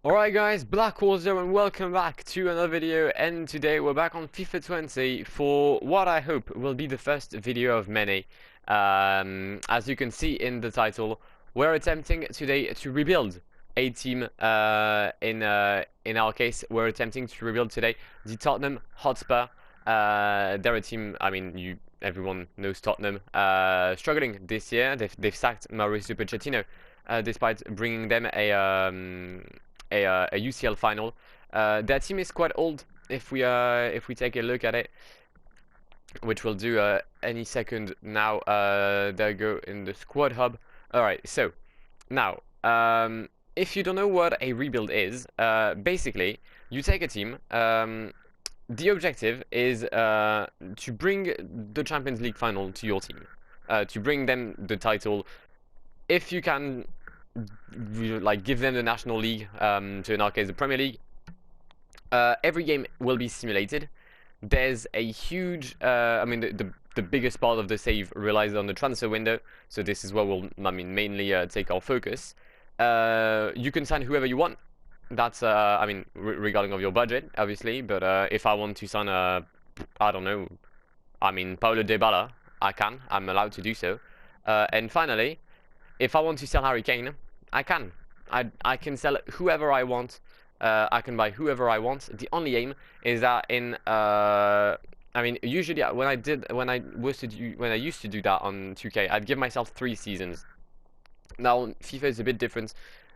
Alright guys, Blackwar here and welcome back to another video, and today we're back on FIFA 20 for what I hope will be the first video of many. As you can see in the title, we're attempting today to rebuild a team. In our case, we're attempting to rebuild today the Tottenham Hotspur. They're a team, I mean, everyone knows Tottenham, struggling this year. They've sacked Mauricio Pochettino, despite bringing them a UCL final. Their team is quite old if we take a look at it, which we'll do any second now. There you go in the squad hub. Alright, so now if you don't know what a rebuild is, basically you take a team. The objective is to bring the Champions League final to your team, to bring them the title. If you can, like, give them the National League, so in our case the Premier League. Every game will be simulated. There's a huge, I mean, the biggest part of the save relies on the transfer window, so this is where we'll, I mean, mainly take our focus. You can sign whoever you want. That's, I mean, regarding of your budget, obviously, but if I want to sign I don't know, I mean, Paulo Dybala, I'm allowed to do so. And finally, if I want to sell Harry Kane, I can. I can sell whoever I want. I can buy whoever I want. The only aim is that I mean, usually when I used to do that on 2K, I'd give myself 3 seasons. Now FIFA is a bit different.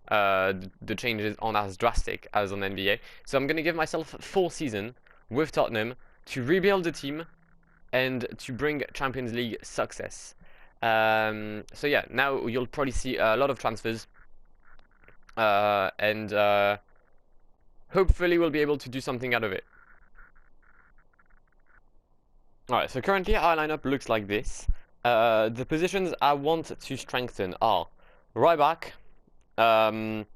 The changes aren't as drastic as on NBA, so I'm gonna give myself 4 seasons with Tottenham to rebuild the team and to bring Champions League success. So yeah, now you'll probably see a lot of transfers, and hopefully we'll be able to do something out of it. Alright, so currently our lineup looks like this. The positions I want to strengthen are right back, Cam,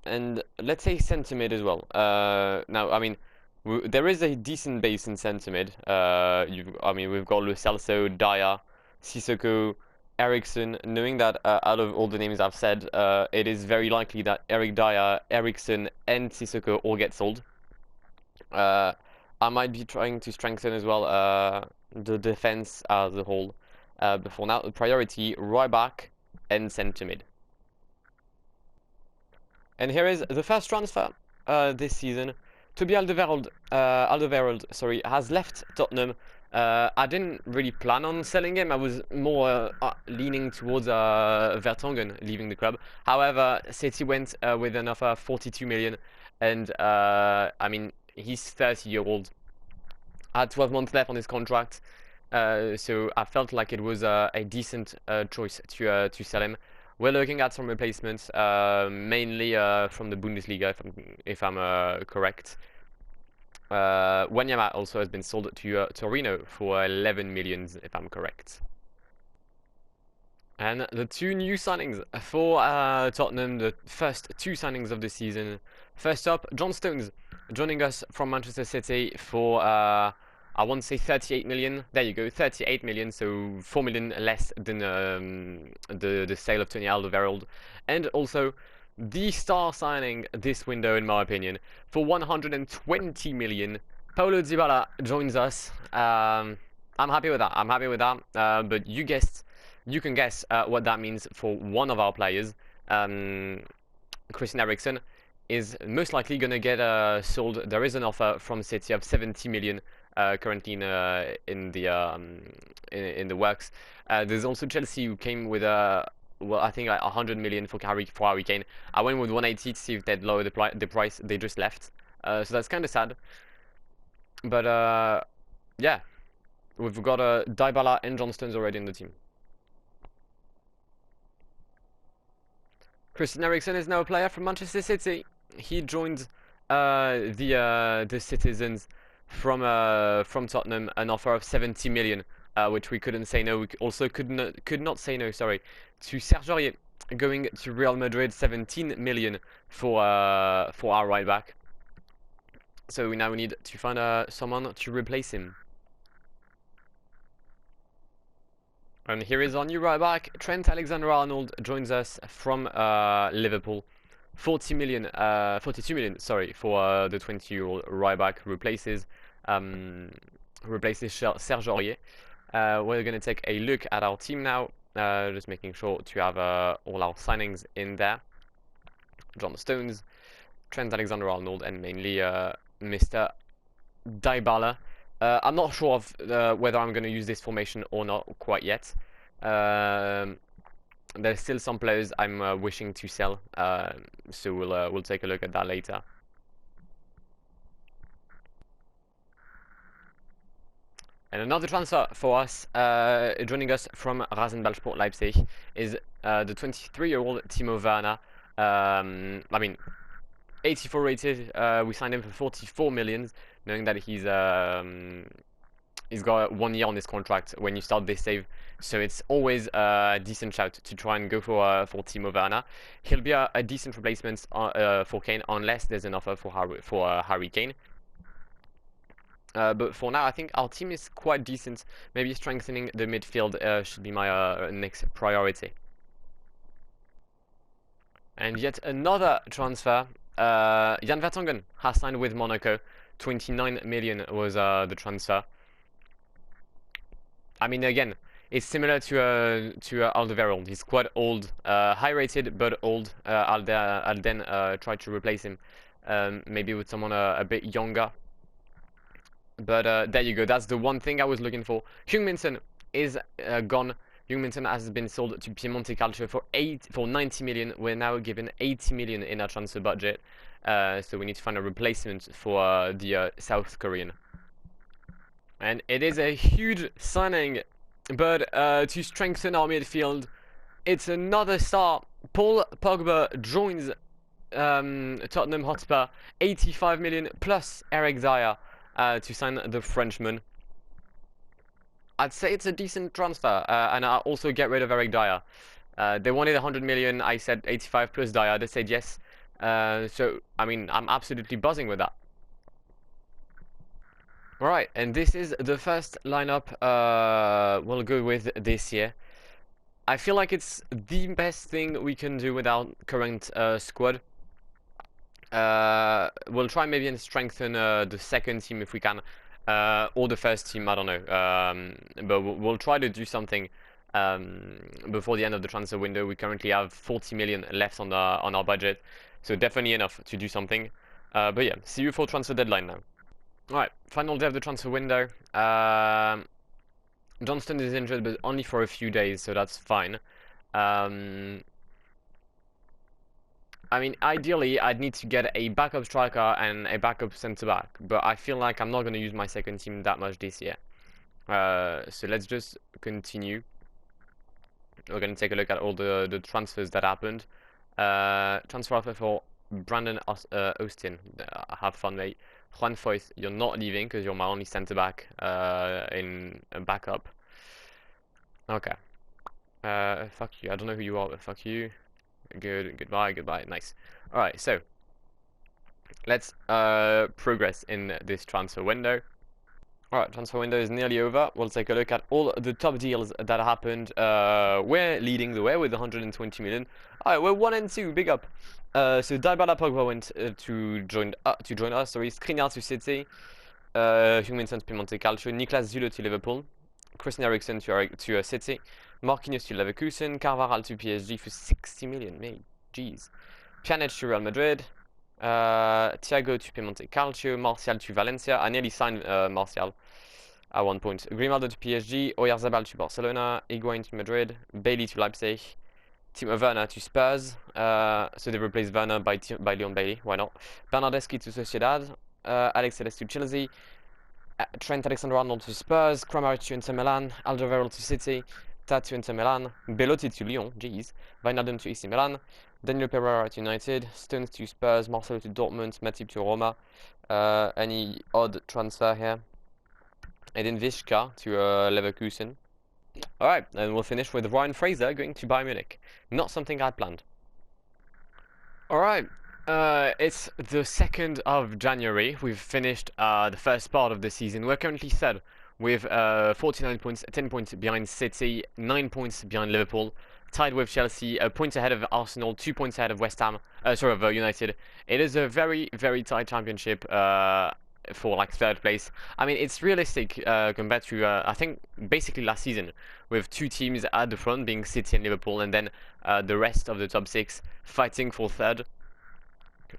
and let's say centre mid as well. Now, I mean, there is a decent base in centre mid. I mean, we've got Lo Celso, Dyer, Sissoko, Eriksen. Knowing that out of all the names I've said, it is very likely that Eric Dyer, Eriksen, and Sissoko all get sold. I might be trying to strengthen as well the defense as a whole. But for now, the priority right back and centre mid. And here is the first transfer this season. Toby Alderweireld, sorry, has left Tottenham. I didn't really plan on selling him. I was more leaning towards Vertonghen leaving the club. However, City went with an offer of 42 million, and I mean, he's 30-year-old. Had 12 months left on his contract, so I felt like it was a decent choice to sell him. We're looking at some replacements, mainly from the Bundesliga, if I'm correct. Wanyama also has been sold to Torino for 11 million, if I'm correct. And the 2 new signings for Tottenham, the first 2 signings of the season. First up, John Stones joining us from Manchester City for I want to say 38 million. There you go, 38 million, so 4 million less than the sale of Tony Alderweireld. And also the star signing this window, in my opinion, for 120 million. Paulo Dybala joins us. I'm happy with that. But you can guess what that means for one of our players. Christian Eriksen is most likely going to get sold. There is an offer from City of 70 million currently in the works. There's also Chelsea, who came with well, I think like 100 million for Harry Kane. I went with 180 to see if they'd lower the price. They just left, so that's kind of sad. But yeah, we've got Dybala and John Stones already in the team. Christian Eriksen is now a player from Manchester City. He joined the Citizens from Tottenham, an offer of 70 million, which we couldn't say no. We also could not say no, sorry, to Serge Aurier, going to Real Madrid, 17 million for our right back. So we now need to find someone to replace him. And here is our new right back. Trent Alexander-Arnold joins us from Liverpool. 42 million, sorry, for the 20-year-old right back replaces Serge Aurier. We're going to take a look at our team now, just making sure to have all our signings in there. John Stones, Trent Alexander-Arnold, and mainly Mr. Dybala. I'm not sure of whether I'm going to use this formation or not quite yet. There's still some players I'm wishing to sell, so we'll take a look at that later. And another transfer for us, joining us from Rasenballsport Leipzig, is the 23-year-old Timo Werner. I mean, 84 rated. We signed him for 44 million, knowing that he's got 1 year on his contract when you start this save, so it's always a decent shout to try and go for Timo Werner. He'll be a decent replacement for Kane, unless there's an offer for Harry Kane. But for now, I think our team is quite decent. Maybe strengthening the midfield should be my next priority. And yet another transfer. Jan Vertonghen has signed with Monaco. 29 million was the transfer. I mean, again, it's similar to Alderweireld. He's quite old, high rated but old. I'll then try to replace him, maybe with someone a bit younger. But there you go. That's the one thing I was looking for. Heung-min is gone. Heung-min has been sold to Piemonte Calcio for 90 million. We're now given 80 million in our transfer budget, so we need to find a replacement for the South Korean. And it is a huge signing, but to strengthen our midfield, it's another star. Paul Pogba joins Tottenham Hotspur, 85 million plus Eric Dyer to sign the Frenchman. I'd say it's a decent transfer, and I'll also get rid of Eric Dyer. They wanted 100 million, I said 85 plus Dyer, they said yes. So, I mean, I'm absolutely buzzing with that. Alright, and this is the first lineup we'll go with this year. I feel like it's the best thing we can do with our current squad. We'll try maybe and strengthen the second team if we can, or the first team, I don't know. But we'll try to do something before the end of the transfer window. We currently have 40 million left on our budget, so definitely enough to do something. But yeah, see you for transfer deadline now. Alright, final day of the transfer window. Johnston is injured, but only for a few days, so that's fine. I mean, ideally, I'd need to get a backup striker and a backup centre-back, but I feel like I'm not going to use my second team that much this year. So let's just continue. We're going to take a look at all the transfers that happened. Transfer offer for Brandon Austin. Have fun, mate. Juan Foyth, you're not leaving because you're my only centre-back in a backup. Okay. Fuck you. I don't know who you are, but fuck you. Goodbye, nice. Alright, so let's progress in this transfer window. Alright, transfer window is nearly over. We'll take a look at all the top deals that happened. We're leading the way with 120 million. Alright, we're 1 and 2, big up. So Dybala Pogba went to join us, sorry, Skriniar to City, Heung-min to Piemonte Calcio, Niklas Süle to Liverpool, Christian Eriksen to City, Marquinhos to Leverkusen, Carvajal to PSG for 60 million, mate, jeez. Pjanic to Real Madrid, Thiago to Piemonte Calcio, Martial to Valencia. I nearly signed Martial at one point. Grimaldo to PSG, Oyarzabal to Barcelona, Higuain to Madrid, Bailey to Leipzig, Timo Werner to Spurs. So they replaced Werner by Leon Bailey, why not? Bernardeschi to Sociedad, Alex Telles to Chelsea, Trent Alexander-Arnold to Spurs, Kramaric to Inter Milan, Alderweireld to City, Tat to Inter Milan, Belotti to Lyon, jeez, Wijnaldum to AC Milan, Daniel Pereira to United, Stones to Spurs, Marcelo to Dortmund, Matip to Roma. Any odd transfer here? Edin Vishka to Leverkusen. Alright, and we'll finish with Ryan Fraser going to Bayern Munich. Not something I planned. Alright, it's the 2nd of January. We've finished the first part of the season. We're currently third with 49 points, 10 points behind City, 9 points behind Liverpool, tied with Chelsea, a point ahead of Arsenal, 2 points ahead of West Ham, sorry, of United. It is a very, very tight championship for like third place. I mean, it's realistic compared to, I think, basically last season, with 2 teams at the front being City and Liverpool, and then the rest of the top 6 fighting for third.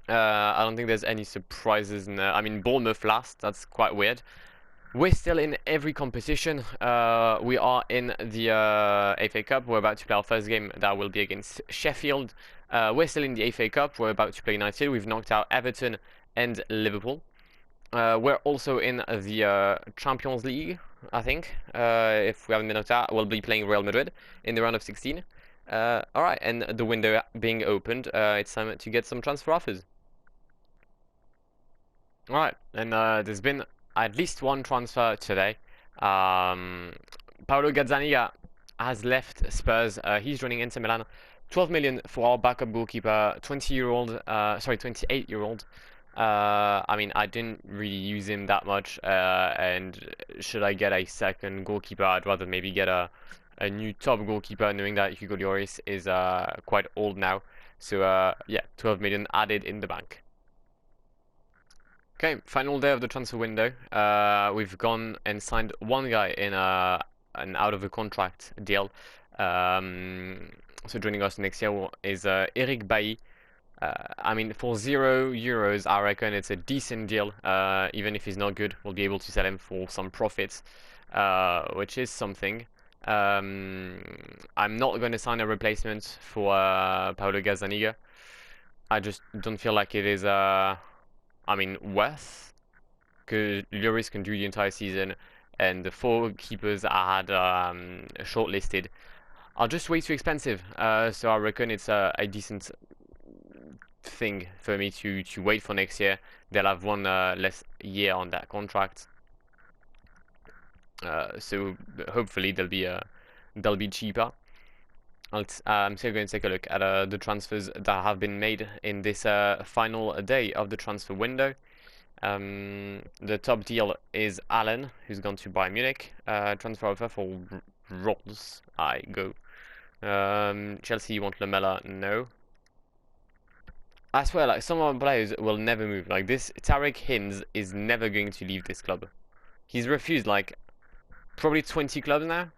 I don't think there's any surprises in there. I mean, Bournemouth last, that's quite weird. We're still in every competition. We are in the FA Cup. We're about to play our first game. That will be against Sheffield. We're still in the FA Cup. We're about to play United. We've knocked out Everton and Liverpool. We're also in the Champions League, I think. If we haven't been knocked out, we'll be playing Real Madrid in the round of 16. Alright, and the window being opened, it's time to get some transfer offers. Alright, and there's been at least one transfer today. Paolo Gazzaniga has left Spurs. He's joining Inter Milan. 12 million for our backup goalkeeper, 28-year-old. I mean, I didn't really use him that much, and should I get a second goalkeeper, I'd rather maybe get a new top goalkeeper, knowing that Hugo Lloris is quite old now. So yeah, 12 million added in the bank. Okay, final day of the transfer window. We've gone and signed one guy in an out of a contract deal. So joining us next year is Eric Bailly. I mean, for €0, I reckon it's a decent deal. Even if he's not good, we'll be able to sell him for some profits, which is something. I'm not going to sign a replacement for Paolo Gazzaniga. I just don't feel like it is, I mean, worth, because Lloris can do the entire season, and the 4 keepers I had shortlisted are just way too expensive. So I reckon it's a decent thing for me to wait for next year. They'll have one less year on that contract, so hopefully they'll be cheaper. I'm still going to take a look at the transfers that have been made in this final day of the transfer window. The top deal is Allen, who's gone to Bayern Munich. Transfer offer for Rolls, I go. Chelsea want Lamela, no. I swear, like, some of our players will never move. Like, this Tarek Hinds is never going to leave this club. He's refused, like, probably 20 clubs now.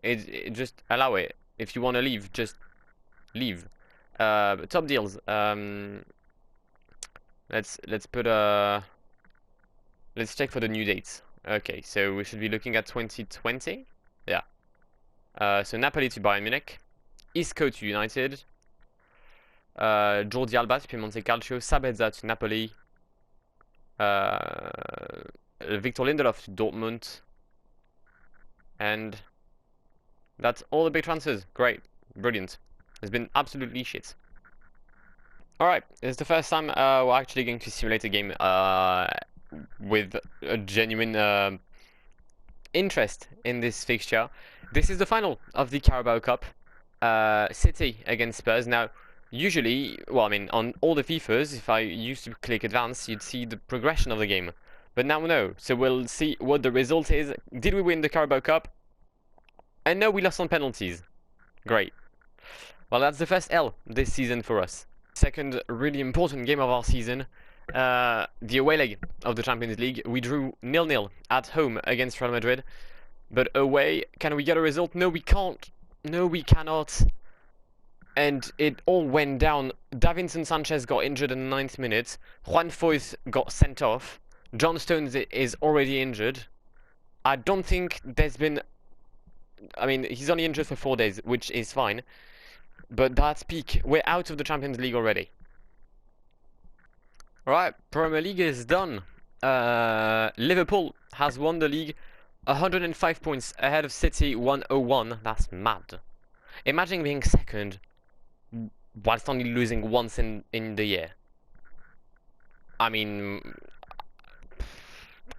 It just allow it. If you want to leave, just leave. Top deals. Let's put let's check for the new dates. Okay, so we should be looking at 2020. Yeah. So Napoli to Bayern Munich, Isco to United, Jordi Alba to Piemonte Calcio, Sabezza to Napoli, Victor Lindelof to Dortmund, and that's all the big transfers. Great, brilliant. It's been absolutely shit. Alright, it's the first time we're actually going to simulate a game with a genuine interest in this fixture. This is the final of the Carabao Cup. City against Spurs. Now, usually, well, I mean, on all the FIFAs, if I used to click advance, you'd see the progression of the game. But now no. So we'll see what the result is. Did we win the Carabao Cup? And no, we lost on penalties. Great. Well, that's the first L this season for us. Second really important game of our season. The away leg of the Champions League. We drew 0-0 at home against Real Madrid. But away, can we get a result? No, we can't. No, we cannot. And it all went down. Davinson Sanchez got injured in the 9th minute. Juan Foyth got sent off. John Stones is already injured. I don't think there's been... I mean, he's only injured for 4 days, which is fine. But that's peak. We're out of the Champions League already. Alright, Premier League is done. Liverpool has won the league. 105 points ahead of City, 101. That's mad. Imagine being second whilst only losing once in the year. I mean,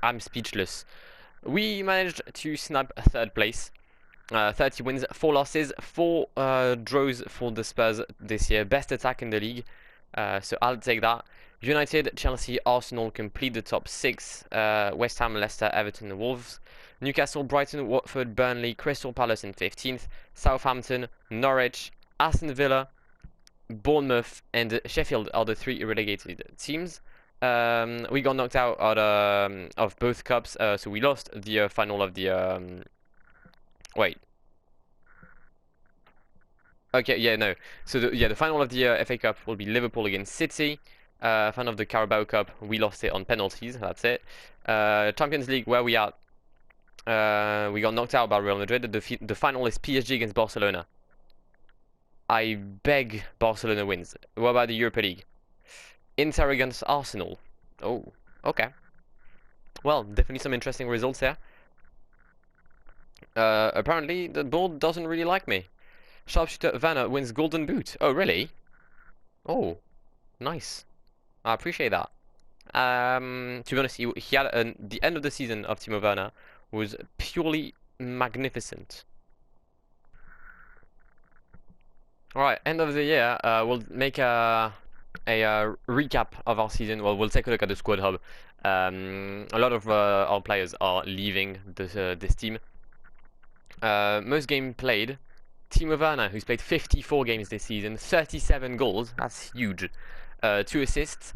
I'm speechless. We managed to snap 3rd place. 30 wins, 4 losses, 4 draws for the Spurs this year. Best attack in the league. So I'll take that. United, Chelsea, Arsenal complete the top 6. West Ham, Leicester, Everton, and Wolves. Newcastle, Brighton, Watford, Burnley, Crystal Palace in 15th. Southampton, Norwich, Aston Villa, Bournemouth, and Sheffield are the 3 relegated teams. We got knocked out of both cups, so we lost the final of the... wait. Okay, yeah, no. So, the final of the FA Cup will be Liverpool against City. Final of the Carabao Cup, we lost it on penalties, that's it. Champions League, where we are, we got knocked out by Real Madrid. The final is PSG against Barcelona. I beg Barcelona wins. What about the Europa League? Inter against Arsenal. Oh, okay. Well, definitely some interesting results here. Apparently, the board doesn't really like me. Sharpshooter Vanna wins Golden Boot. Oh, really? Oh, nice. I appreciate that. To be honest, he had the end of the season of Timo Werner was purely magnificent. Alright, end of the year, we'll make a recap of our season. Well, we'll take a look at the squad hub. A lot of our players are leaving this team. Most game played, Timo Werner, who's played 54 games this season, 37 goals, that's huge. 2 assists.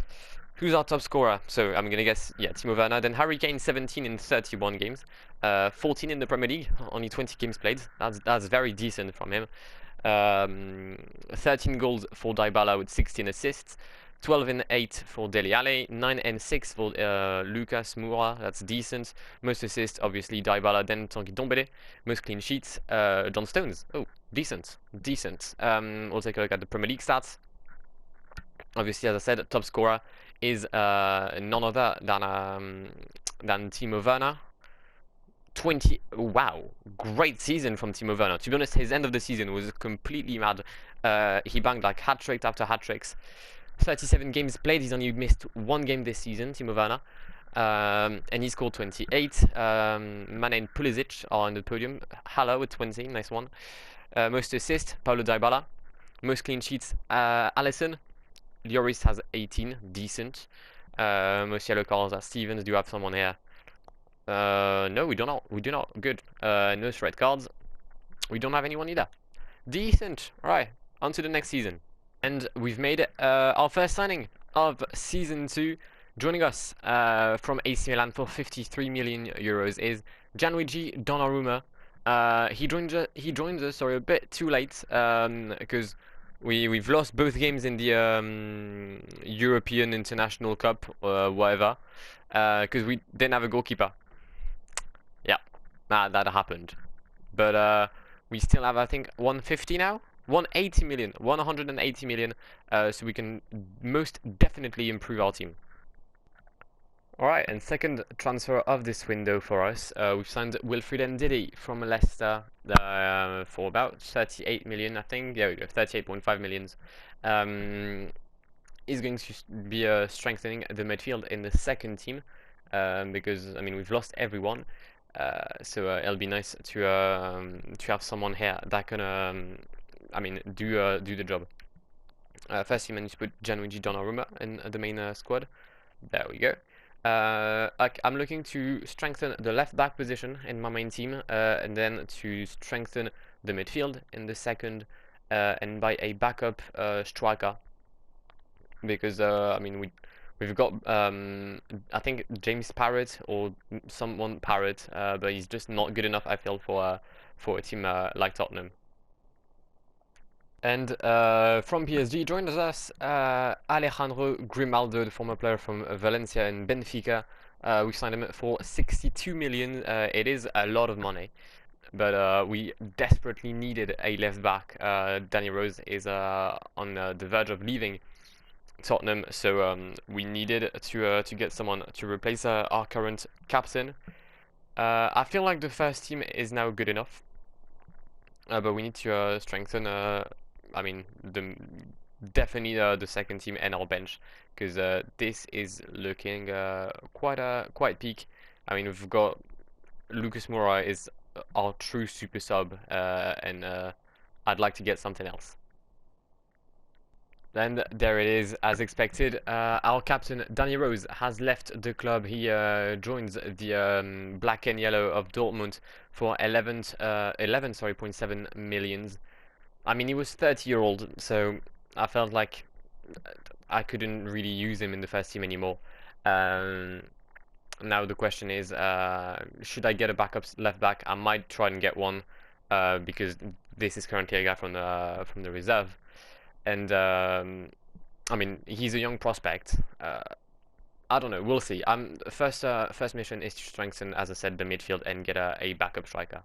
Who's our top scorer? So I'm gonna guess, yeah, Timo Werner. Then Harry Kane, 17 in 31 games, 14 in the Premier League, only 20 games played. That's very decent from him. 13 goals for Dybala with 16 assists, 12 and 8 for Dele Alli, 9 and 6 for Lucas Mora. That's decent. Most assists, obviously Dybala, then Tanguy Ndombele. Most clean sheets, John Stones. Oh, decent. We'll take a look at the Premier League stats. Obviously, as I said, top scorer is none other than Timo Werner. 20. Wow, great season from Timo Werner. To be honest, his end of the season was completely mad. He banged like hat trick after hat tricks. 37 games played. He's only missed 1 game this season, Timo Werner. And he scored 28. Mane and Pulisic are on the podium. Haller with 20, nice one. Most assists, Paulo Dybala. Most clean sheets, Alisson. Lloris has 18, decent. Most yellow cards are Stevens. Do you have someone here? No, we do not. Good. No red cards. We don't have anyone either. Decent. Alright, on to the next season. And we've made our first signing of season 2. Joining us from AC Milan for 53 million euros is Gianluigi Donnarumma. He joined us a bit too late because we've lost both games in the European International Cup or whatever because we didn't have a goalkeeper. Yeah, that happened. But we still have, I think, 150 now? 180 million, so we can most definitely improve our team. Alright, and second transfer of this window for us, we've signed Wilfried Ndidi from Leicester for about 38 million, I think. Yeah, we go, 38.5 millions. He's going to be strengthening the midfield in the second team because, I mean, we've lost everyone. So it'll be nice to have someone here that can, I mean, do the job. First, you managed to put Gianluigi Donnarumma in the main squad. There we go. I'm looking to strengthen the left back position in my main team, and then to strengthen the midfield in the second, and buy a backup striker. Because I mean we've got I think James Parrott or someone Parrott, but he's just not good enough, I feel, for a team like Tottenham. And from PSG joined us Alejandro Grimaldo, the former player from Valencia and Benfica. We signed him for 62 million. It is a lot of money, but we desperately needed a left back. Danny Rose is on the verge of leaving Tottenham, so we needed to get someone to replace our current captain. I feel like the first team is now good enough, but we need to strengthen. I mean, definitely the second team and our bench, because this is looking quite peak. I mean, we've got Lucas Mora is our true super sub, and I'd like to get something else. And there it is, as expected. Our captain, Danny Rose, has left the club. He joins the black and yellow of Dortmund for 11.7 millions. I mean, he was 30-year-old, so I felt like I couldn't really use him in the first team anymore. Now the question is, should I get a backup left back? I might try and get one because this is currently a guy from the reserve, and I mean he's a young prospect. I don't know. We'll see. First mission is to strengthen, as I said, the midfield and get a backup striker.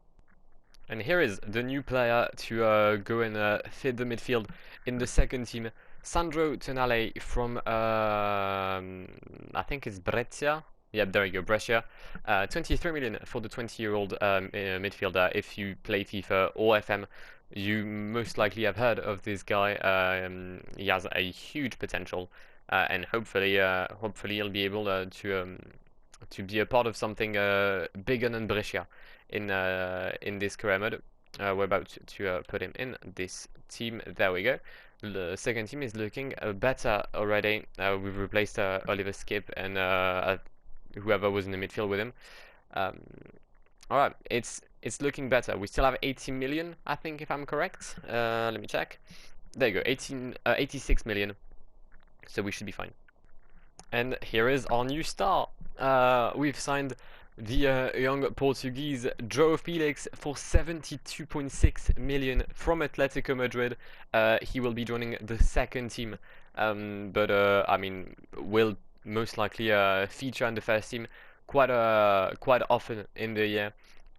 And here is the new player to go and fit the midfield in the second team. Sandro Tonale from, I think it's Brescia. Yep, there you go, Brescia. 23 million for the 20-year-old midfielder. If you play FIFA or FM, you most likely have heard of this guy. He has a huge potential, and hopefully he'll be able to be a part of something bigger than Brescia in this career mode. We're about to put him in this team. There we go. The second team is looking better already. We've replaced Oliver Skip and whoever was in the midfield with him. Alright, it's looking better. We still have 80 million, I think, if I'm correct. Let me check. There you go, 86 million. So we should be fine. And here is our new star. We've signed the young Portuguese João Felix for 72.6 million from Atletico Madrid. He will be joining the second team, but I mean, will most likely feature in the first team quite often in the year.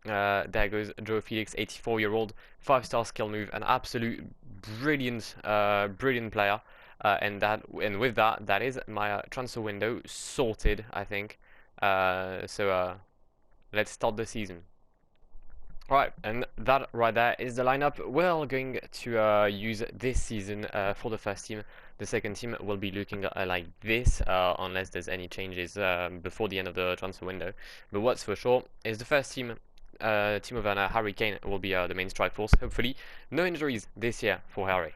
There goes João Felix, 84-year-old, 5-star skill move, an absolute brilliant player. And with that is my transfer window sorted, I think. So let's start the season. Alright, and that right there is the lineup we're going to use this season for the first team. The second team will be looking like this, unless there's any changes before the end of the transfer window. But what's for sure is the first team, Timo Werner, Harry Kane, will be the main strike force. Hopefully, no injuries this year for Harry.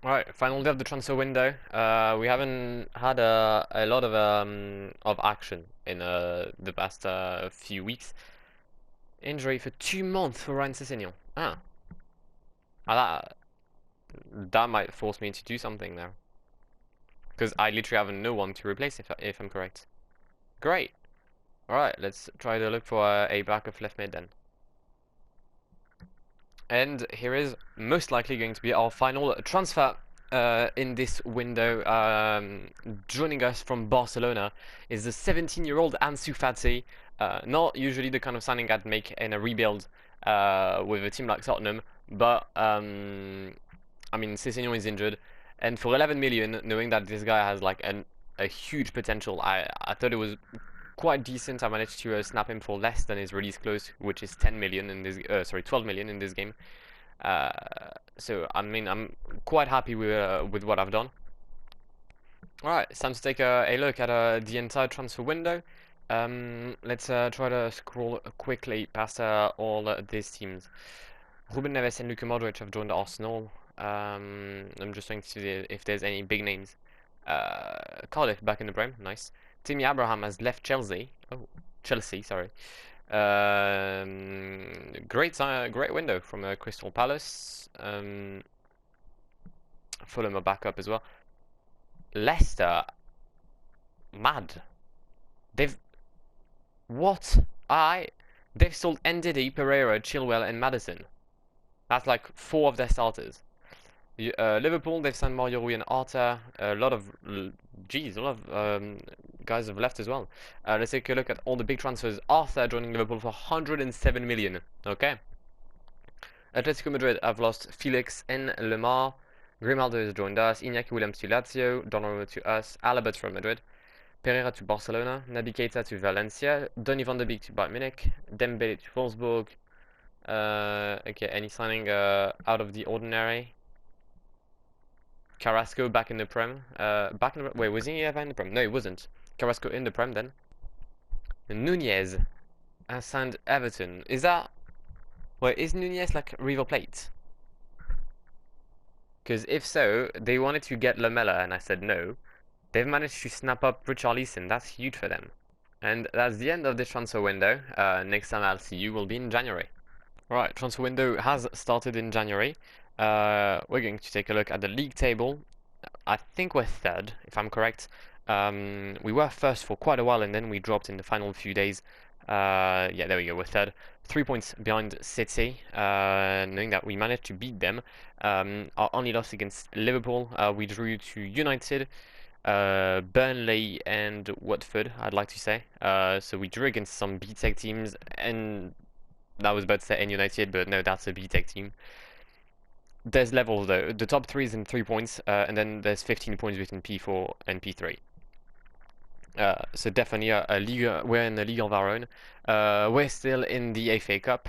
Alright, final day of the transfer window. We haven't had a lot of action in the past few weeks. Injury for 2 months for Ryan Sessegnon. That might force me to do something now. Because I literally have no one to replace if I'm correct. Great. Alright, let's try to look for a backup left mid then. And here is most likely going to be our final transfer in this window. Joining us from Barcelona is the 17-year-old Ansu Fati. Not usually the kind of signing I'd make in a rebuild with a team like Tottenham, but I mean, Sessegnon is injured, and for 11 million, knowing that this guy has like a huge potential, I thought it was quite decent. I managed to snap him for less than his release clause, which is 10 million in this, 12 million in this game. So I mean, I'm quite happy with what I've done. Alright, it's time to take a look at the entire transfer window. Let's try to scroll quickly past all these teams. Ruben Neves and Luka Modric have joined Arsenal. I'm just trying to see if there's any big names. Cardiff back in the Prem, nice. Timmy Abraham has left Chelsea. Oh, Chelsea, sorry. Great window from Crystal Palace. Fulham are back up as well. Leicester, mad. They've sold Ndidi, Pereira, Chilwell, and Maddison. That's like 4 of their starters. Liverpool, they've signed Mario Rui and Arta. A lot of guys have left as well. Let's take a look at all the big transfers. Arthur joining Liverpool for 107 million. Okay. Atletico Madrid have lost Felix and Lemar. Grimaldo has joined us. Iñaki Williams to Lazio. Donnarumma to us. Alaba to Real Madrid. Pereira to Barcelona. Naby Keita to Valencia. Donny van de Beek to Bayern Munich. Dembele to Wolfsburg. Okay, any signing out of the ordinary? Carrasco back in the Prem. Wait, was he ever in the Prem? No, he wasn't. Carrasco in the Prem then. Nunez has signed Everton. Is that... Wait, is Nunez like River Plate? Because if so, they wanted to get Lamela, and I said no. They've managed to snap up Richarlison. That's huge for them. And that's the end of the transfer window. Next time I'll see you will be in January. Right, transfer window has started in January. We're going to take a look at the league table. I think we're third, if I'm correct. We were first for quite a while, and then we dropped in the final few days. Yeah, there we go, we're third. 3 points behind City, knowing that we managed to beat them. Our only loss against Liverpool, we drew to United, Burnley and Watford, I'd like to say. So we drew against some B-Tech teams, and that was about to say United, but no, that's a B-Tech team. There's levels though. The top 3 is in 3 points, and then there's 15 points between P4 and P3. So definitely a league. We're in a league of our own. We're still in the FA Cup.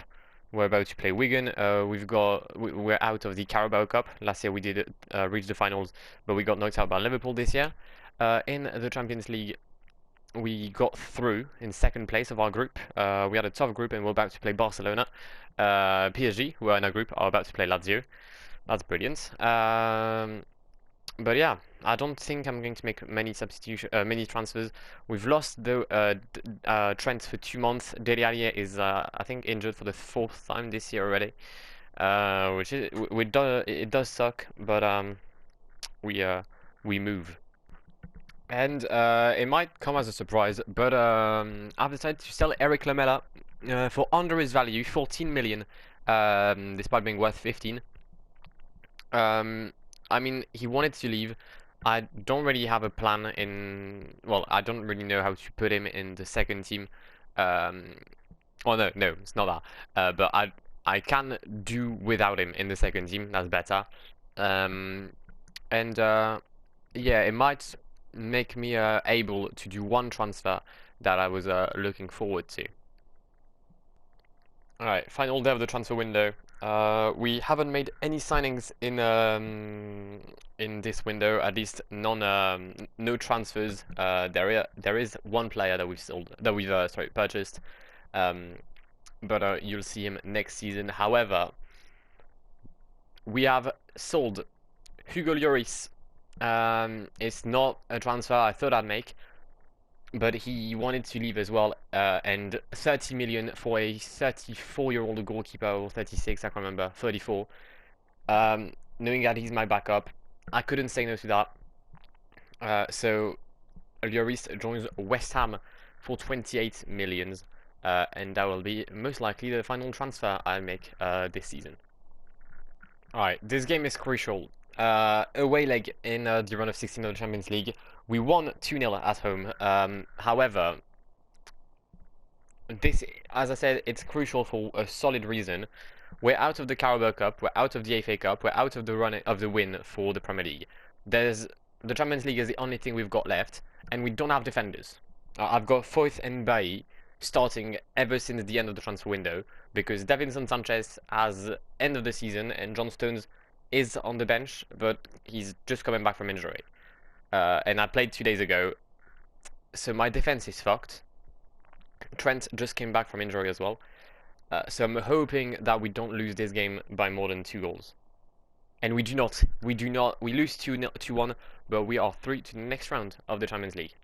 We're about to play Wigan. We're out of the Carabao Cup. Last year we did reach the finals, but we got knocked out by Liverpool this year. In the Champions League, we got through in second place of our group. We had a tough group, and we're about to play Barcelona. PSG, who are in our group, are about to play Lazio. That's brilliant. But yeah, I don't think I'm going to make many many transfers. We've lost Trent for 2 months. Dele Alli is, I think, injured for the 4th time this year already, which is it does suck, but we move. And it might come as a surprise, but I've decided to sell Eric Lamela for under his value, 14 million, despite being worth 15. I mean, he wanted to leave. I don't really have a plan in. Well, I don't really know how to put him in the second team. Oh no, it's not that. But I can do without him in the second team. That's better. Yeah, it might make me able to do one transfer that I was looking forward to. Alright, final day of the transfer window. We haven't made any signings in this window, at least no transfers. There is one player that we've purchased, but you'll see him next season. However, we have sold Hugo Lloris. It's not a transfer I thought I'd make, but he wanted to leave as well, and 30 million for a 34-year-old goalkeeper, or 36, I can't remember, 34. Knowing that he's my backup, I couldn't say no to that. So Lloris joins West Ham for 28 million, and that will be most likely the final transfer I make this season. Alright, this game is crucial. Away leg in the run of 16 of the Champions League. We won 2-0 at home. However, this, as I said, it's crucial for a solid reason. We're out of the Carabao Cup, we're out of the FA Cup, we're out of the win for the Premier League. The Champions League is the only thing we've got left, and we don't have defenders. I've got Foyth and Bailly starting ever since the end of the transfer window, because Davinson Sanchez has end of the season, and John Stones is on the bench, but he's just coming back from injury. And I played 2 days ago, so my defense is fucked. Trent just came back from injury as well. So I'm hoping that we don't lose this game by more than 2 goals. And we do not. We lose 2-1, but we are through to the next round of the Champions League.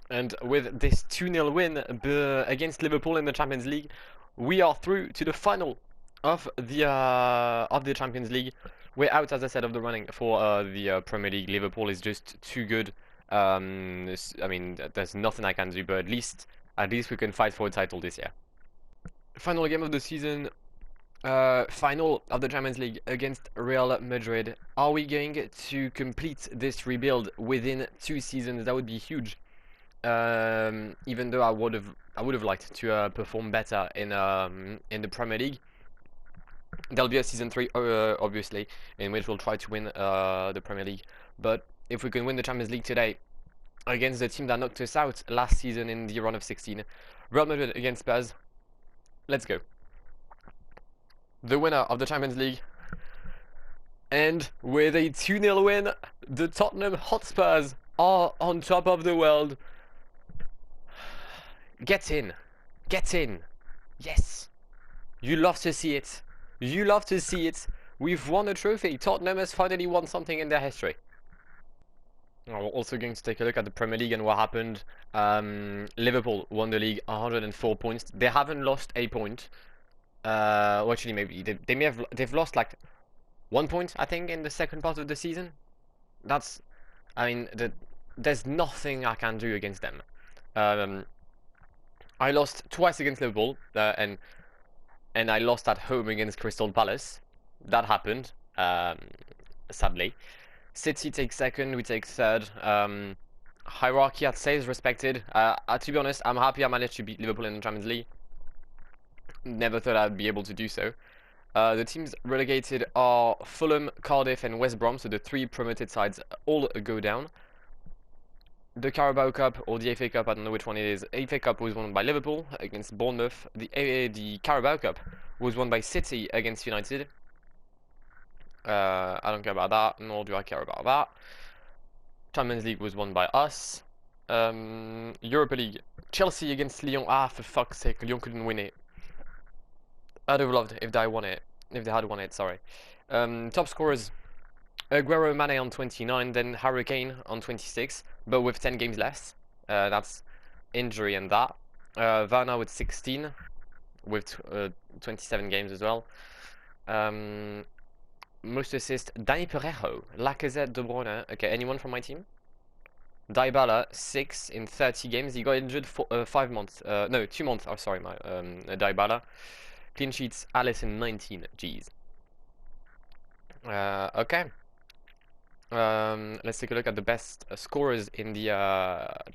And with this 2-0 win against Liverpool in the Champions League, we are through to the final of the Champions League. We're out, as I said, of the running for the Premier League. Liverpool is just too good. I mean, there's nothing I can do, but at least we can fight for a title this year. Final game of the season. Final of the Champions League against Real Madrid. Are we going to complete this rebuild within 2 seasons? That would be huge. Even though I would have liked to perform better in the Premier League. There'll be a season 3, obviously, in which we'll try to win the Premier League. But if we can win the Champions League today against the team that knocked us out last season in the run of 16, Real Madrid against Spurs, let's go. The winner of the Champions League. And with a 2-0 win, the Tottenham Hotspurs are on top of the world. Get in. Get in. Yes. You love to see it. You love to see it. We've won a trophy. Tottenham has finally won something in their history. We're also going to take a look at the Premier League and what happened. Liverpool won the league, 104 points. They haven't lost a point. Well, actually, maybe they may have. They've lost like 1 point, I think, in the second part of the season. That's, I mean, there's nothing I can do against them. I lost twice against Liverpool, and I lost at home against Crystal Palace. That happened, sadly. City takes second, we take third. Hierarchy, I'd say, is respected. To be honest, I'm happy I managed to beat Liverpool in the Champions League. Never thought I'd be able to do so. The teams relegated are Fulham, Cardiff, and West Brom, so the 3 promoted sides all go down. The Carabao Cup, or the FA Cup, I don't know which one it is. FA Cup was won by Liverpool against Bournemouth. The Carabao Cup was won by City against United. I don't care about that, nor do I care about that. Champions League was won by us. Europa League, Chelsea against Lyon. Ah, for fuck's sake, Lyon couldn't win it. I'd have loved if they won it. If they had won it, sorry. Top scorers, Aguero, Mane on 29, then Harry Kane on 26, but with 10 games left. That's injury and that. Werner with 16, with 27 games as well. Most assists, Dani Parejo, Lacazette, De Bruyne. Okay, anyone from my team? Dybala, 6 in 30 games. He got injured for 5 months. No, 2 months. Oh, sorry, my Dybala. Clean sheets, Alisson, 19. Jeez. Okay. Let's take a look at the best scorers in the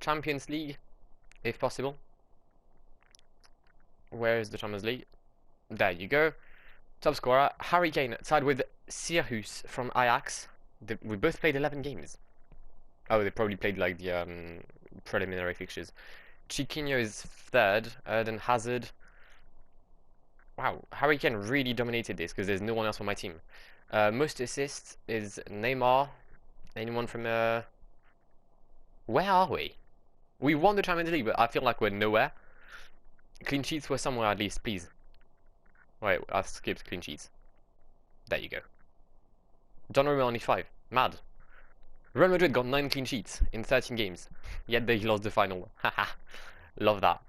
Champions League, if possible. Where is the Champions League? There you go. Top scorer, Harry Kane, tied with Sierhuis from Ajax. We both played 11 games. Oh, they probably played like the preliminary fixtures. Chiquinho is third, then Hazard. Wow, Harry Kane really dominated this because there's no one else on my team. Most assists is Neymar. Anyone from where are we? We won the Champions League, but I feel like we're nowhere. Clean sheets were somewhere at least, please. Wait, I skipped clean sheets. There you go. Donnarumma only 5. Mad. Real Madrid got 9 clean sheets in 13 games, yet they lost the final. Haha, love that.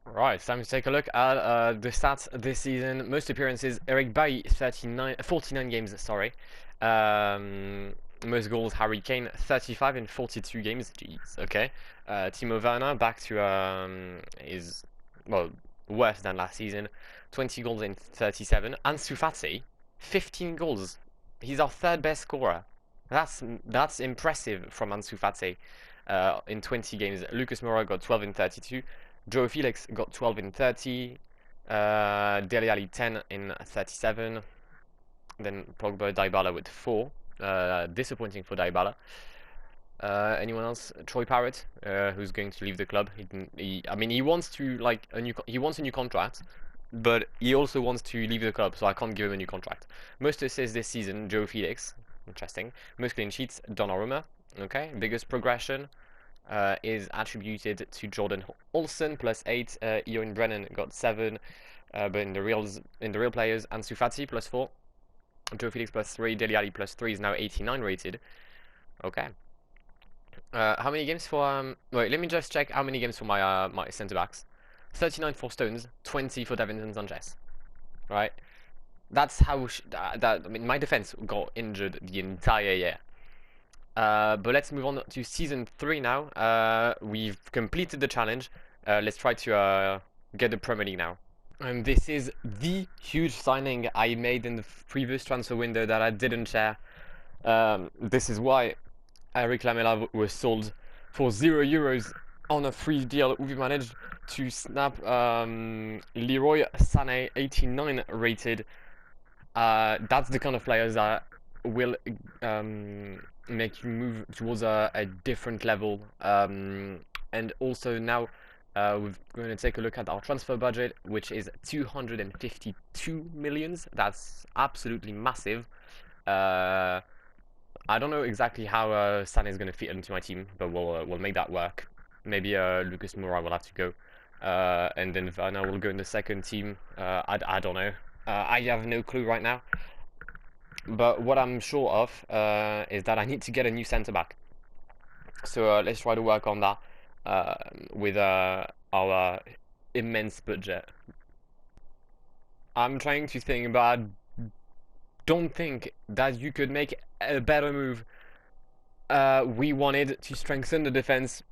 Right, it's time to take a look at the stats this season. Most appearances, Eric Bailly, 49 games, sorry. Most goals, Harry Kane, 35 in 42 games. Jeez, okay. Timo Werner, back to is, well, worse than last season. 20 goals in 37. Ansu Fati, 15 goals. He's our 3rd best scorer. That's impressive from Ansu Fati in 20 games. Lucas Mora got 12 in 32. Joe Felix got 12 in 30. Dele Alli 10 in 37. Then Pogba, Dybala with 4. Disappointing for Dybala. Anyone else? Troy Parrott, who's going to leave the club. I mean, he wants to he wants a new contract, but he also wants to leave the club, so I can't give him a new contract. Most assists this season, Joe Felix. Interesting. Most clean sheets, Donnarumma. Okay. Biggest progression is attributed to Jordan Olsen, +8. Ewan Brennan got 7. But in the real players, Ansu Fati +4. Joe Felix +3. Dele Alli +3 is now 89 rated. Okay. How many games for wait, let me just check how many games for my my centre backs. 39 for Stones, 20 for Davinson Sanchez. Right? That's how I mean, my defense got injured the entire year. But let's move on to season 3 now. We've completed the challenge. Let's try to get the Premier League now. And this is the huge signing I made in the previous transfer window that I didn't share. This is why Eric Lamela was sold for €0 on a free deal. We managed to snap Leroy Sané, 89 rated. That's the kind of players that will make you move towards a different level. And also now we're going to take a look at our transfer budget, which is 252 million. That's absolutely massive. I don't know exactly how Sané is going to fit into my team, but we'll make that work. Maybe Lucas Mora will have to go, and then Werner will go in the second team. I don't know. I have no clue right now. But what I'm sure of is that I need to get a new centre back. So let's try to work on that with our immense budget. I'm trying to think, but I don't think that you could make a better move. We wanted to strengthen the defense.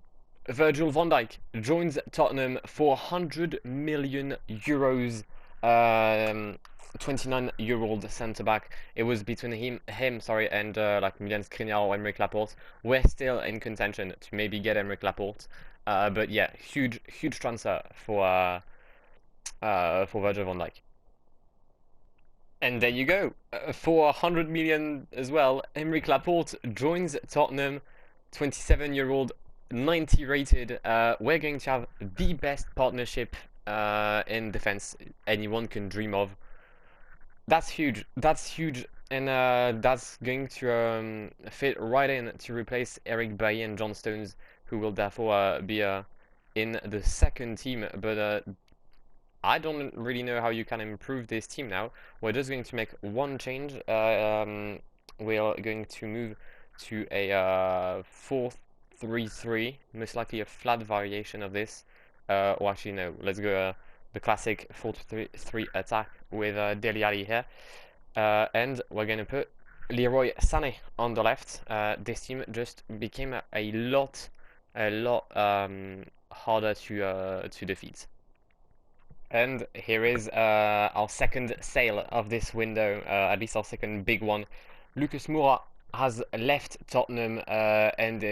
Virgil van Dijk joins Tottenham for 100 million euros. 29-year-old centre back. It was between him, sorry, and like Milan Skriniar or Aymeric Laporte. We're still in contention to maybe get Aymeric Laporte. But yeah, huge transfer for Virgil van Dijk. And there you go. For 100 million as well, Aymeric Laporte joins Tottenham. 27-year-old, 90 rated. We're going to have the best partnership in defense anyone can dream of. That's huge. That's huge. And that's going to fit right in to replace Eric Bailly and John Stones, who will therefore be in the second team. But I don't really know how you can improve this team now. We're just going to make one change. We are going to move to a 4-3-3, most likely a flat variation of this. Or actually, no, let's go the classic 4-3-3 attack with Dele Alli here. And we're going to put Leroy Sané on the left. This team just became a lot harder to defeat. And here is our second sale of this window, at least our second big one. Lucas Mora has left Tottenham and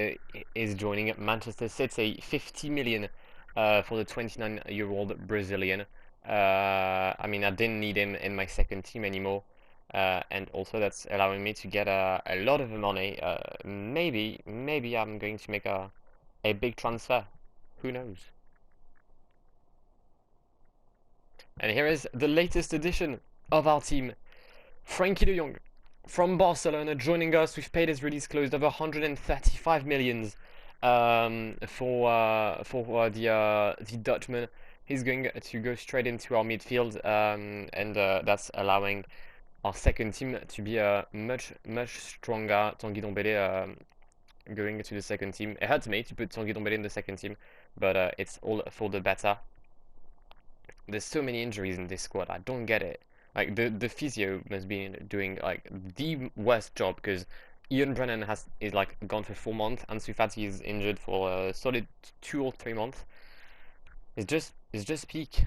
is joining Manchester City. 50 million for the 29-year-old Brazilian. I mean, I didn't need him in my second team anymore. And also that's allowing me to get a lot of money. Maybe I'm going to make a big transfer. Who knows? And here is the latest addition of our team, Frenkie de Jong from Barcelona joining us. We've paid his release closed over 135 millions for the Dutchman. He's going to go straight into our midfield, and that's allowing our second team to be much stronger. Tanguy Ndombele going to the second team. It hurts me to put Tanguy Ndombele in the second team, but it's all for the better. There's so many injuries in this squad. I don't get it. Like the physio must be doing like the worst job, because Ian Brennan is like gone for 4 months, and Ansu Fati is injured for a solid 2 or 3 months. It's just peak.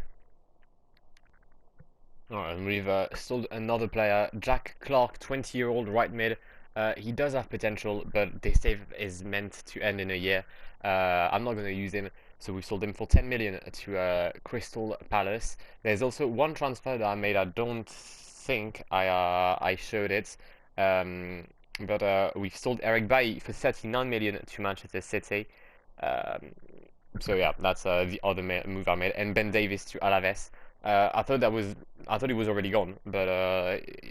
Alright, and we've sold another player, Jack Clark, 20-year-old right mid. He does have potential, but this save is meant to end in a year. I'm not going to use him, so we sold him for 10 million to Crystal Palace. There's also one transfer that I made. I don't think I showed it, but we've sold Eric Bailly for 39 million to Manchester City. So yeah, that's the other move I made, and Ben Davies to Alaves. I thought he was already gone, but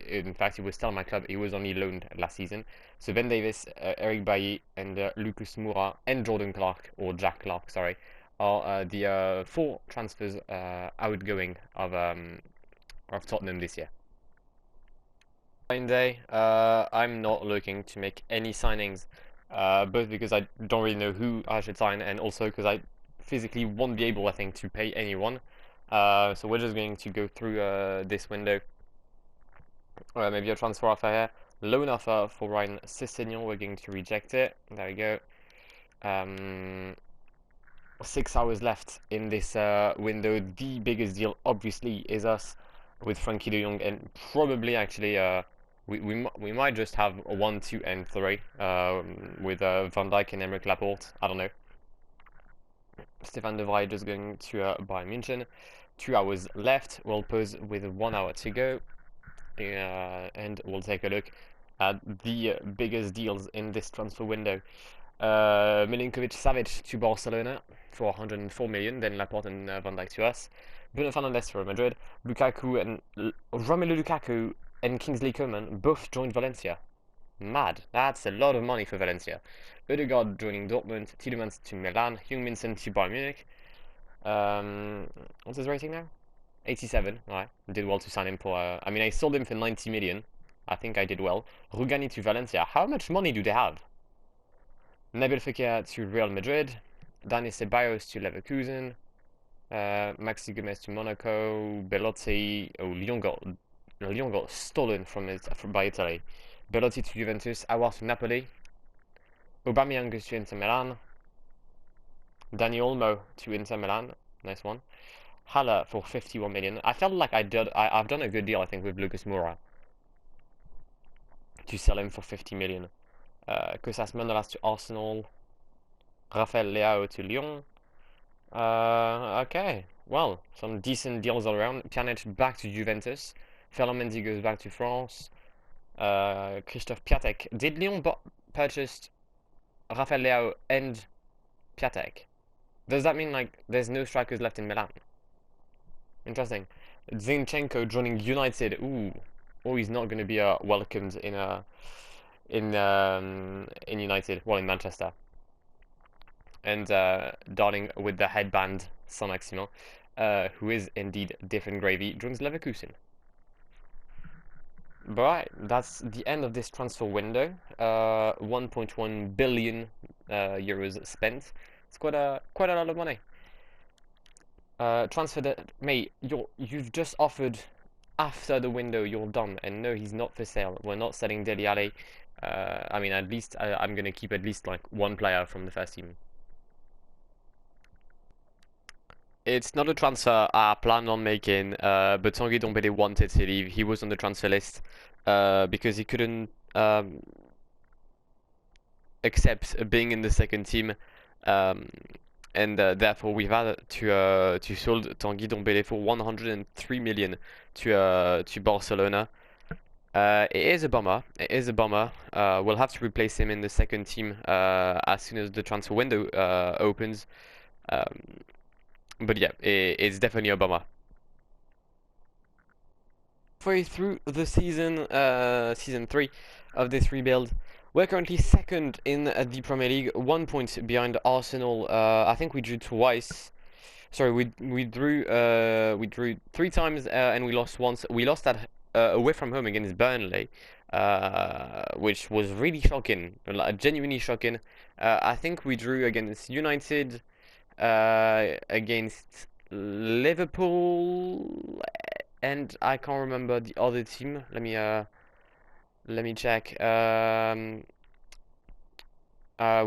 in fact he was still in my club. He was only loaned last season. So Ben Davies, Eric Bailly, and Lucas Moura and Jordan Clark, or Jack Clark, sorry, are the 4 transfers outgoing of Tottenham this year. Signing day, I'm not looking to make any signings, both because I don't really know who I should sign, and also because I physically won't be able, I think, to pay anyone. So we're just going to go through this window. Maybe a transfer offer here. Loan offer for Ryan Sessegnon. We're going to reject it. There we go. 6 hours left in this window. The biggest deal, obviously, is us with Frenkie de Jong, and probably actually we might just have a 1, 2, and 3 with Van Dijk and Aymeric Laporte. I don't know. Stefan de Vrij just going to Bayern München. 2 hours left. We'll pause with 1 hour to go, and we'll take a look at the biggest deals in this transfer window. Milinkovic-Savic to Barcelona for 104 million, then Laporte and Van Dijk to us. Bruno Fernandes for Real Madrid. Romelu Lukaku and Kingsley Coman both joined Valencia. Mad. That's a lot of money for Valencia. Ødegaard joining Dortmund. Tielemans to Milan. Heung-min Son to Bayern Munich. What's his rating now? 87, alright. Did well to sign him for, I mean, I sold him for 90 million. I think I did well. Rugani to Valencia. How much money do they have? Nabil Fekir to Real Madrid. Dani Ceballos to Leverkusen. Maxi Gomez to Monaco. Belotti. Oh, Lyon got stolen by Italy. Belotti to Juventus. Aouar to Napoli. Aubameyang goes to Inter Milan. Dani Olmo to Inter Milan. Nice one. Haller for 51 million. I felt like I've done a good deal, I think, with Lucas Mora to sell him for 50 million. Kostas Manolas to Arsenal. Rafael Leao to Lyon. Okay, well, some decent deals all around. Pjanic back to Juventus. Ferland Mendy goes back to France. Christophe Piatek. Did Lyon purchase Rafael Leao and Piatek? Does that mean like there's no strikers left in Milan? Interesting. Zinchenko joining United. Ooh, oh, he's not going to be welcomed in United. Well, in Manchester. And darling with the headband, Saint-Maximin, who is indeed different gravy, joins Leverkusen. But right, that's the end of this transfer window. 1.1 billion euros spent. It's quite a lot of money. Transfer that, mate, you've just offered after the window, you're done, and no, he's not for sale. We're not selling Dele Alli. I mean, at least I'm gonna keep at least like one player from the first team. It's not a transfer I planned on making, but Tanguy Ndombele wanted to leave. He was on the transfer list because he couldn't accept being in the second team. And therefore we've had to sold Tanguy Ndombele for 103 million to Barcelona. It is a bummer. It is a bummer. We'll have to replace him in the second team as soon as the transfer window opens. But yeah, it's definitely a bummer. Halfway through the season, season 3 of this rebuild. We're currently second in the Premier League, 1 point behind Arsenal. I think we drew twice. Sorry, we drew 3 times and we lost once. We lost that away from home against Burnley, which was really shocking, genuinely shocking. I think we drew against United, against Liverpool, and I can't remember the other team. Let me check. We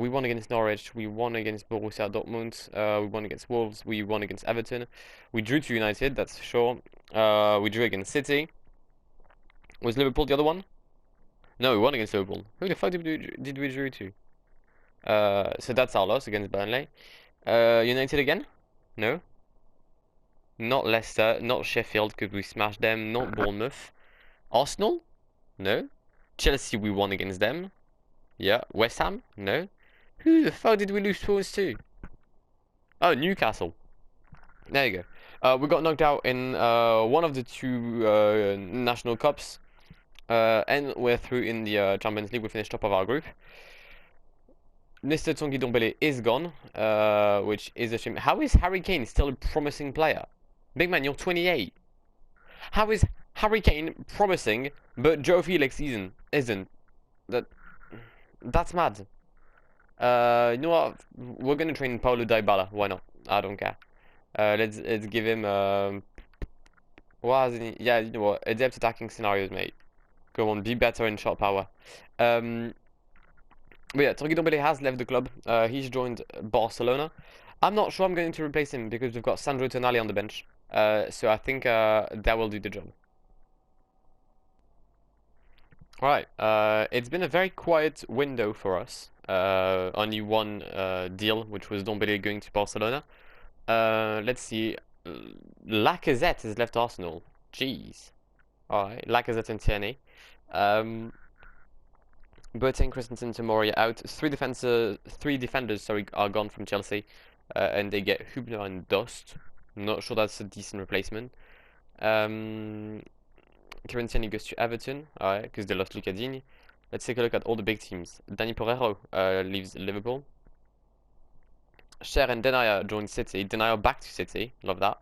won against Norwich, we won against Borussia Dortmund, we won against Wolves, we won against Everton, we drew to United, that's for sure. We drew against City. Was Liverpool the other one? No, we won against Liverpool. Who the fuck did we drew to? So that's our loss against Burnley. United again? No. Not Leicester, not Sheffield because we smashed them, not Bournemouth. Arsenal? No. Chelsea, we won against them. Yeah. West Ham? No. Who the fuck did we lose towards to? Oh, Newcastle. There you go. We got knocked out in one of the 2 national cups. And we're through in the Champions League. We finished top of our group. Mr. Tanguy Ndombele is gone, which is a shame. How is Harry Kane still a promising player? Big man, you're 28. How is Harry Kane promising, but Joe Felix isn't? That's mad. You know what? We're gonna train Paulo Dybala. Why not? I don't care. Let's give him. What has he? Yeah, you know what? Adept attacking scenarios, mate. Go on, be better in shot power. But yeah, Tanguy Ndombele has left the club. He's joined Barcelona. I'm not sure I'm going to replace him because we've got Sandro Tonali on the bench. So I think that will do the job. Alright, it's been a very quiet window for us. Only one deal, which was Ndombele going to Barcelona. Let's see. Lacazette has left Arsenal. Jeez. Alright, Lacazette and Tierney. Boateng, Christensen, Mora out. 3 defenders, sorry, are gone from Chelsea, and they get Hübner and Dost. Not sure that's a decent replacement. Kieran Tierney goes to Everton, because they lost Luca Digne. Let's take a look at all the big teams. Dani Porrero leaves Liverpool. Cher and Denayer join City. Denayer back to City, love that.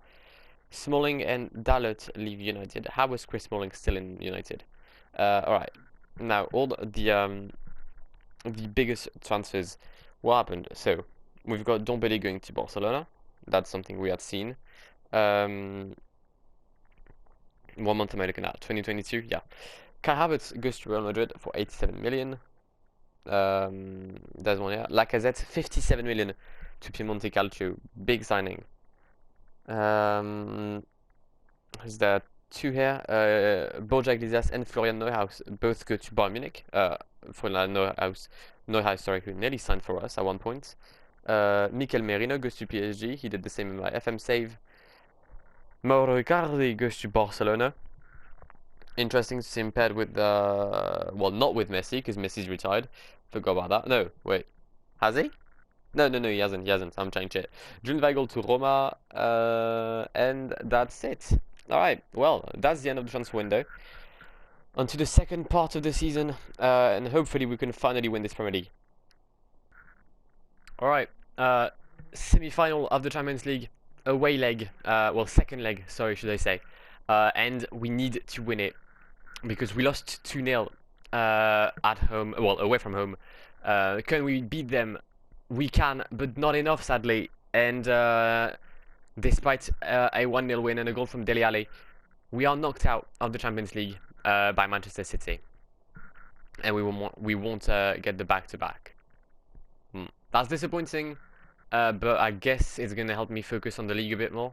Smalling and Dalot leave United. How was Chris Smalling still in United? Alright, now all the biggest transfers. What happened? So, we've got Dombele going to Barcelona. That's something we had seen. 1 month am I looking at? 2022? Yeah. Kai Havertz goes to Real Madrid for 87 million. There's one here. Lacazette, 57 million to Piemonte Calcio. Big signing. Is there two here? Borja Iglesias and Florian Neuhaus both go to Bayern Munich. Florian Neuhaus, sorry, who nearly signed for us at one point. Mikel Merino goes to PSG. He did the same in my FM save. Mauro Icardi goes to Barcelona. Interesting to see him paired with, well, not with Messi, because Messi's retired. Forgot about that. No, wait. Has he? No, he hasn't. I'm changing it. June Weigl to Roma, and that's it. Alright, well, that's the end of the transfer window. On to the second part of the season, and hopefully we can finally win this Premier League. Alright, semi-final of the Champions League, away leg, well, second leg, sorry, should I say. And we need to win it, because we lost 2-0 at home, well, away from home. Can we beat them? We can, but not enough, sadly. And despite a 1-0 win and a goal from Dele Alli, we are knocked out of the Champions League by Manchester City, and we won't get the back-to-back. That's disappointing, but I guess it's gonna help me focus on the league a bit more.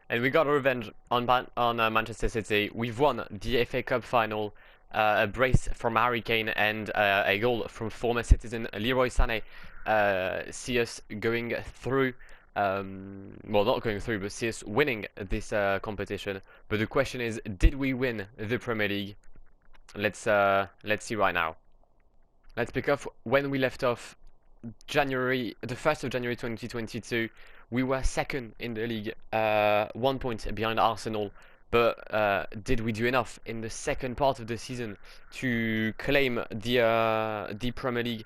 And we got a revenge on Manchester City. We've won the FA Cup final. A brace from Harry Kane and a goal from former citizen Leroy Sané see us going through, well, not going through, but see us winning this competition. But the question is, did we win the Premier League? Let's see right now. Let's pick up when we left off. The 1st of January 2022. We were second in the league, 1 point behind Arsenal. But did we do enough in the second part of the season to claim the Premier League?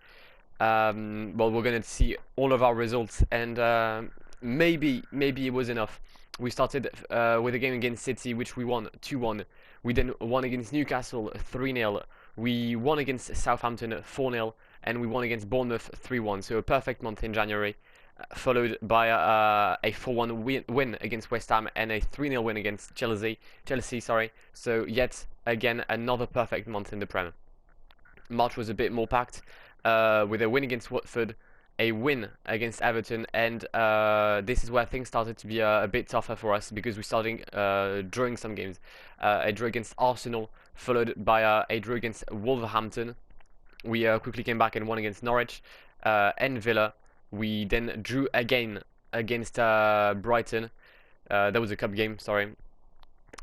Well, we're gonna see all of our results, and maybe it was enough. We started with a game against City, which we won 2-1. We then won against Newcastle 3-0. We won against Southampton 4-0, and we won against Bournemouth 3-1. So a perfect month in January, followed by a 4-1 win against West Ham and a 3-0 win against Chelsea. So yet again another perfect month in the Prem. March was a bit more packed, with a win against Watford, a win against Everton, and this is where things started to be a bit tougher for us, because we started drawing some games. A draw against Arsenal, followed by a draw against Wolverhampton. We quickly came back and won against Norwich and Villa. We then drew again against Brighton. That was a cup game, sorry.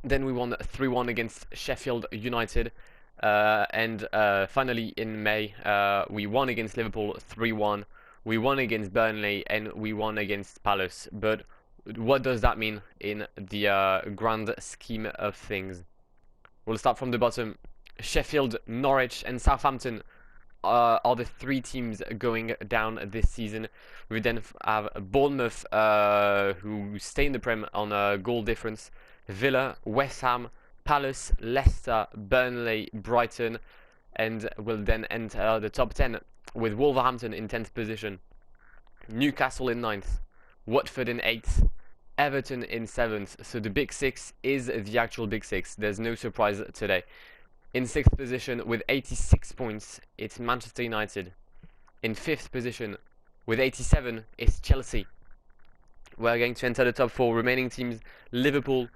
Then we won 3-1 against Sheffield United. And finally in May, we won against Liverpool 3-1. We won against Burnley, and we won against Palace. But what does that mean in the grand scheme of things? We'll start from the bottom. Sheffield, Norwich, and Southampton are the three teams going down this season. We then have Bournemouth, who stay in the Prem on a goal difference. Villa, West Ham, Palace, Leicester, Burnley, Brighton, and will then enter the top 10 with Wolverhampton in 10th position, Newcastle in 9th, Watford in 8th, Everton in 7th. So the Big Six is the actual Big Six. There's no surprise today. In 6th position with 86 points, it's Manchester United. In 5th position with 87, it's Chelsea. We're going to enter the top 4 remaining teams: Liverpool,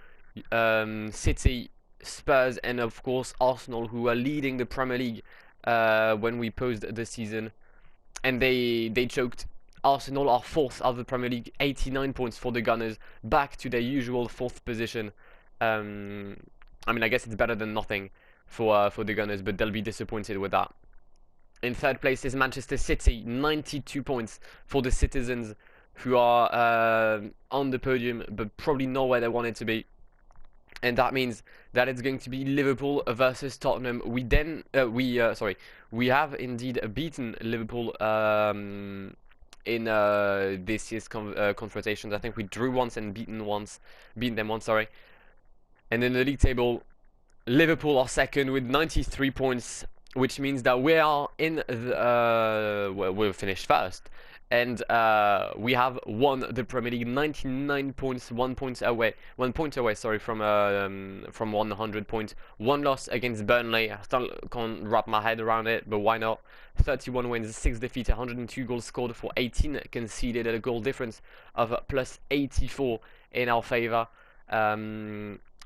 City, Spurs, and of course Arsenal, who are leading the Premier League when we paused the season, and they choked. Arsenal are 4th of the Premier League, 89 points for the Gunners, back to their usual 4th position. I mean, I guess it's better than nothing for the Gunners, but they'll be disappointed with that. In 3rd place is Manchester City, 92 points for the Citizens, who are on the podium, but probably not where they want it to be. And that means that it's going to be Liverpool versus Tottenham. We have indeed beaten Liverpool in this year's confrontations. I think we drew once and beaten them once, sorry. And in the league table, Liverpool are second with 93 points, which means that we are in the well, we'll finish first, and we have won the Premier League 99 points, 1 point away, sorry, from 100 points. One loss against Burnley. I still can't wrap my head around it, but why not? 31 wins, 6 defeats, 102 goals scored for 18 conceded, at a goal difference of plus 84 in our favour.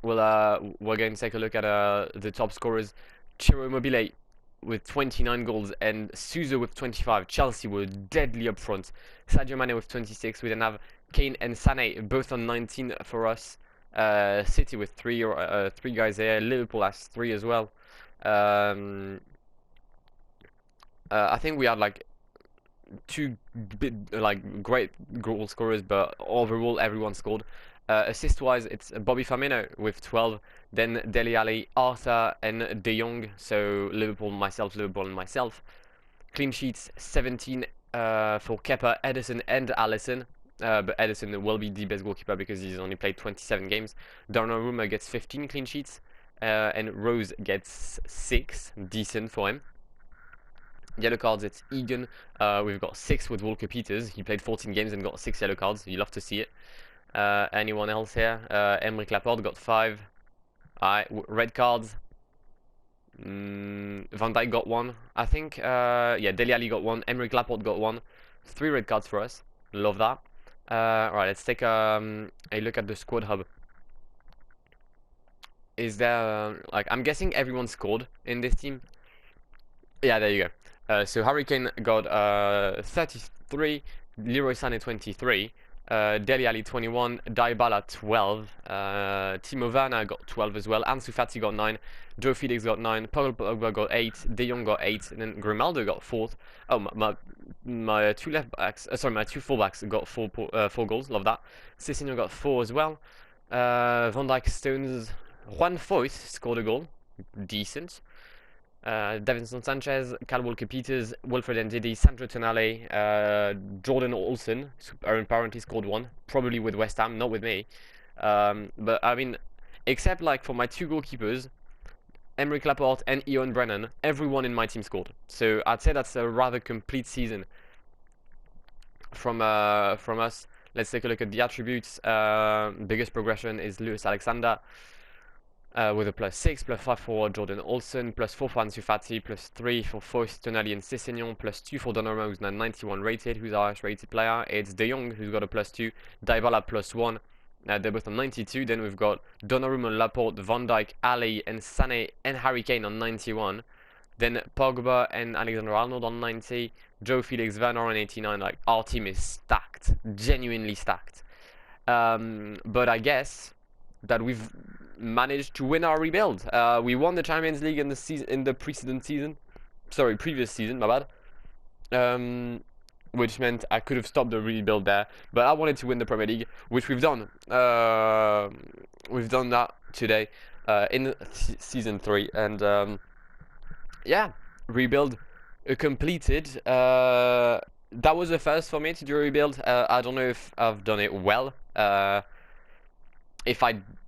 We're going to take a look at the top scorers. Ciro Immobile with 29 goals and Sousa with 25. Chelsea were deadly up front. Sadio Mane with 26. We then have Kane and Sané both on 19 for us. City with three guys here. Liverpool has 3 as well. I think we had like 2 great goal scorers, but overall everyone scored. Assist-wise, it's Bobby Firmino with 12, then Dele Alli, Arthur, and De Jong. So Liverpool and myself. Clean sheets 17 for Kepa, Ederson, and Alisson. But Ederson will be the best goalkeeper because he's only played 27 games. Donnarumma gets 15 clean sheets, and Rose gets 6. Decent for him. Yellow cards, it's Egan. We've got 6 with Walker Peters. He played 14 games and got 6 yellow cards. You love to see it. Anyone else here? Emerick Laporte got 5. Alright, red cards. Van Dijk got 1. I think, yeah, Dele Alli got 1. Emerick Laporte got 1. 3 red cards for us. Love that. Right, let's take a look at the squad hub. Is there, like, I'm guessing everyone scored in this team. Yeah, there you go. So Harry Kane got 33, Leroy Sané 23. Dele Alli 21, Dybala 12, Timo Werner got 12 as well, Ansu Fati got 9, Joe Felix got 9, Pogba got 8, De Jong got 8, and then Grimaldo got 4th. Oh, my 2 left backs, sorry, my 2 fullbacks got 4 goals, love that. Sessegnon got 4 as well. Van Dijk, Stones, Juan Foyth scored a goal, decent. Davinson Sanchez, Kyle Walker-Peters, Wilfred Ndidi, Sandro Tonali, Jordan Olsen apparently scored 1, probably with West Ham, not with me. But I mean, except like for my 2 goalkeepers, Emerick Laporte and Ian Brennan, everyone in my team scored. So I'd say that's a rather complete season from us. Let's take a look at the attributes. Biggest progression is Lewis Alexander. With a +6, +5 for Jordan Olsen, +4 for Ansu Fati, +3 for Foyth, Tonali and Sessegnon, +2 for Donnarumma, who's now 91 rated, who's our highest rated player. It's De Jong, who's got a +2, Dybala +1, they're both on 92. Then we've got Donnarumma, Laporte, Van Dijk, Ali and Sané and Harry Kane on 91. Then Pogba and Alexander-Arnold on 90, Joe Felix, Werner on 89. Like, our team is stacked, genuinely stacked. But I guess that we've managed to win our rebuild. We won the Champions League in the previous season, my bad. Which meant I could have stopped the rebuild there, but I wanted to win the Premier League, which we've done. We've done that today in season 3, and yeah, rebuild completed. That was a first for me to do a rebuild. I don't know if I've done it well.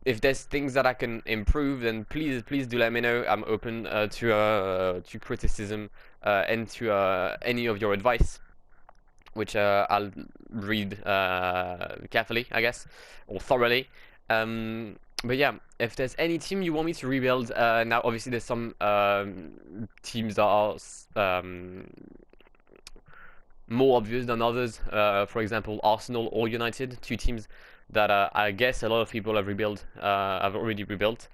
If there's things that I can improve, then please do let me know. I'm open to criticism and to any of your advice, which I'll read carefully, I guess, or thoroughly. But yeah, if there's any team you want me to rebuild, now obviously there's some teams that are more obvious than others. For example, Arsenal or United, 2 teams that I guess a lot of people have already rebuilt.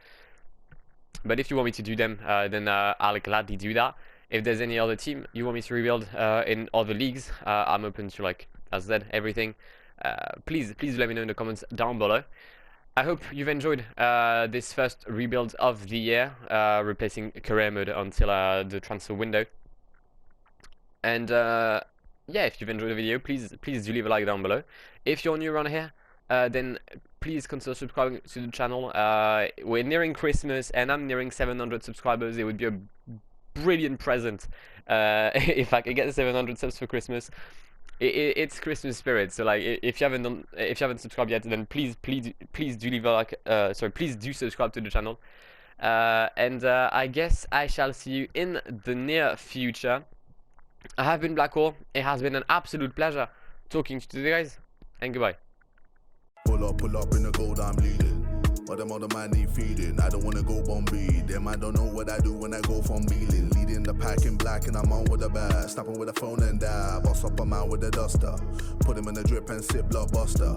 But if you want me to do them, then I'll gladly do that. If there's any other team you want me to rebuild in other leagues, I'm open to, like, as I said, everything. Please let me know in the comments down below. I hope you've enjoyed this first rebuild of the year, replacing career mode until the transfer window. And yeah, if you've enjoyed the video, please do leave a like down below. If you're new around here, then please consider subscribing to the channel. We're nearing Christmas and I'm nearing 700 subscribers. It would be a brilliant present if I could get 700 subs for Christmas. it's Christmas spirit. So like, if you haven't subscribed yet, then please do leave a like. Please do subscribe to the channel. And I guess I shall see you in the near future. I have been Blackwar. It has been an absolute pleasure talking to you guys, and goodbye. Pull up in the gold, I'm leading. But them other man need feeding. I don't wanna go Bombay. Them I don't know what I do when I go from Beeling. Leading the pack in black and I'm on with a bag. Snapping with a phone and die. Boss up a man with a duster. Put him in the drip and sip blockbuster.